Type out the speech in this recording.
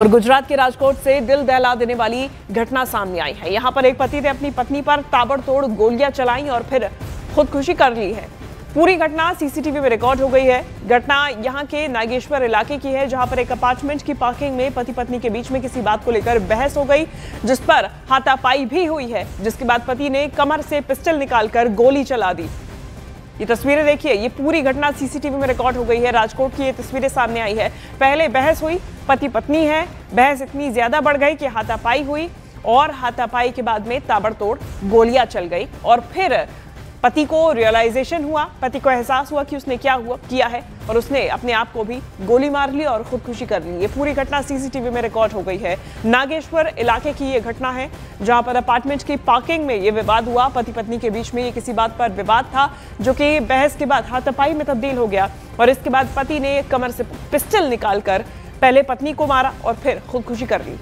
और गुजरात के राजकोट से दिल दहला देने वाली घटना सामने आई है। यहाँ पर एक पति ने अपनी पत्नी पर ताबड़तोड़ गोलियां चलाई और फिर खुदकुशी कर ली है। पूरी घटना सीसीटीवी में रिकॉर्ड हो गई है। घटना यहाँ के नागेश्वर इलाके की है, जहां पर एक अपार्टमेंट की पार्किंग में पति पत्नी के बीच में किसी बात को लेकर बहस हो गई, जिस पर हाथापाई भी हुई है, जिसके बाद पति ने कमर से पिस्टल निकालकर गोली चला दी। ये तस्वीरें देखिए, ये पूरी घटना सीसीटीवी में रिकॉर्ड हो गई है। राजकोट की ये तस्वीरें सामने आई है। पहले बहस हुई, पति पत्नी है, बहस इतनी ज्यादा बढ़ गई कि हाथापाई हुई और हाथापाई के बाद में ताबड़तोड़ गोलियां चल गई और फिर पति को रियलाइजेशन हुआ, पति को एहसास हुआ कि उसने क्या किया है और उसने अपने आप को भी गोली मार ली और खुदकुशी कर ली। ये पूरी घटना सीसीटीवी में रिकॉर्ड हो गई है। नागेश्वर इलाके की ये घटना है, जहां पर अपार्टमेंट की पार्किंग में ये विवाद हुआ। पति पत्नी के बीच में ये किसी बात पर विवाद था, जो कि बहस के बाद हाथापाई में तब्दील हो गया और इसके बाद पति ने कमर से पिस्टल निकालकर पहले पत्नी को मारा और फिर खुदकुशी कर ली।